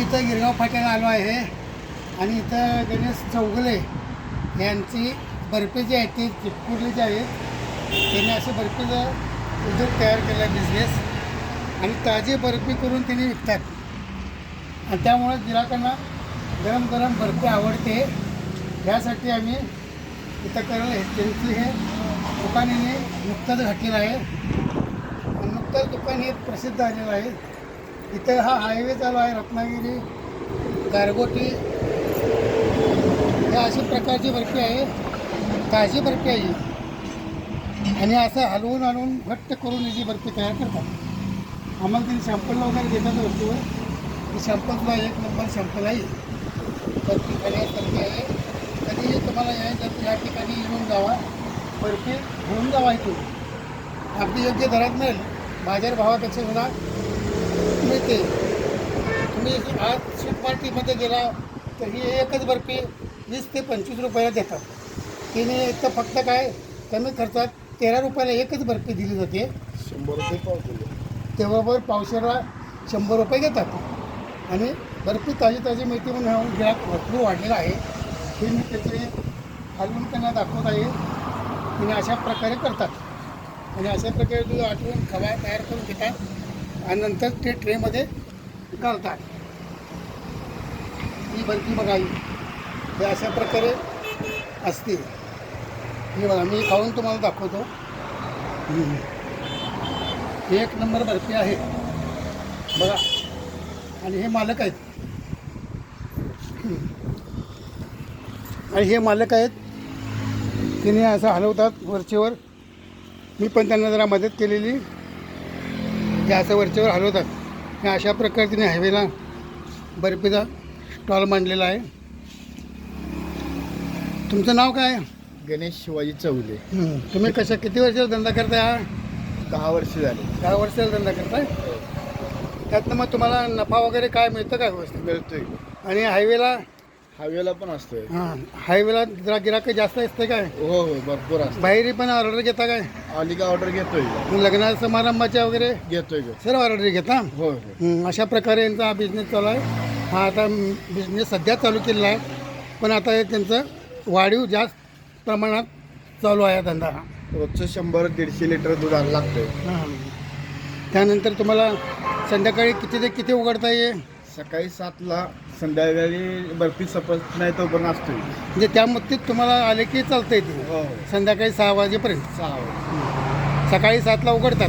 इथं गिरगाव फाट्याला आलो आहे आणि इथं गणेश चौगुले यांची बर्फी जी आहे ती चिटकुरलीची आहेत. त्यांनी असे बर्फीचा उद्योग तयार केला आहे, बिझनेस, आणि ताजी बर्फी करून त्यांनी विकतात. आणि त्यामुळे गिराकांना गरम गरम बर्फी आवडते. यासाठी आम्ही इथं करायला त्यांची हे दुकानाने नुकतंच घातलेलं आहे आणि नुकतंच दुकान हे प्रसिद्ध झालेलं आहे. इथं हा हायवे चालू आहे, रत्नागिरी गारगोटी. या अशा प्रकारची बर्फी आहे, ताजी बर्फी आहे आणि असं हलवून घट्ट करून याची बर्फी तयार करतात. आम्हाला त्यांनी शॅम्पलला वगैरे देतात वस्तूवर. ही शॅम्पलला एक नंबर शॅम्पल आहे, बर्फी खाण्यासारखी आहे. कधीही तुम्हाला यायचं तर या ठिकाणी येऊन जावा, बर्फी घेऊन जावा. इथून अगदी योग्य दरात मिळेल, बाजारभावापेक्षा सुद्धा मिळते. तुम्ही आज स्वीट पार्टीमध्ये गेला तर ही एकच बर्फी 20 ते 25 रुपयाला देतात. तिने इथं फक्त काय कमी खर्चात 13 रुपयाला एकच बर्फी दिली जाते. 100 रुपये पाव किलो. तेव्हावर पावशेरला 100 रुपये घेतात आणि बर्फी ताजी मिळते म्हणून हा गिराक भरपूर वाढलेला आहे. हे मी त्याचे हलवून त्यांना दाखवत आहे. तिने अशा प्रकारे करतात आणि अशा प्रकारे दूध आटवून खवा तयार करून घेतात आणि नंतर ते ट्रेमध्ये घालतात. ही बर्फी बघा, हे अशा प्रकारे असते. हे बघा, मी खाऊन तुम्हाला दाखवतो. एक नंबर बर्फी आहे बघा. आणि हे मालक आहेत, आणि हे मालक आहेत, तिने असं हलवतात वरचेवर. मी पण त्यांना जरा मदत केलेली. हे असं वरचेवर हलवतात. हे अशा प्रकारे तिने हायवेला बर्फीचा स्टॉल मांडलेला आहे. तुमचं नाव काय? गणेश शिवाजी चौगुले. तुम्ही किती वर्षाचा धंदा करताय हा? 10 वर्ष झाले. 10 वर्षाचा धंदा करताय. त्यातनं मग तुम्हाला नफा वगैरे काय मिळतं का व्यवस्थित? मिळतोय. आणि हायवेला पण असतोय. हायवेला जरा गिराकं जास्त असते काय? हो भरपूर असतं. बाहेर पण ऑर्डर घेता काय? आली का ऑर्डर घेतोय. लग्न समारंभाच्या वगैरे घेतोय. सर्व ऑर्डर घेता. हो. अशा प्रकारे यांचा हा बिझनेस चालू आहे. हा आता बिझनेस सध्या चालू केलेला आहे, पण आता हे त्यांचं वाढीव जास्त प्रमाणात चालू आहे धंदा. रोजचं 100-150 लिटर दूध आणायला लागतंय. त्यानंतर तुम्हाला संध्याकाळी किती ते किती उघडता येईल? सकाळी 7ला, संध्याकाळी बर्फी सपत नाही तोपर्यंत असतोय. म्हणजे त्या मत्तीत तुम्हाला आले की चालतं येते. हो. संध्याकाळी 6 वाजेपर्यंत. 6 सकाळी 7ला उघडतात.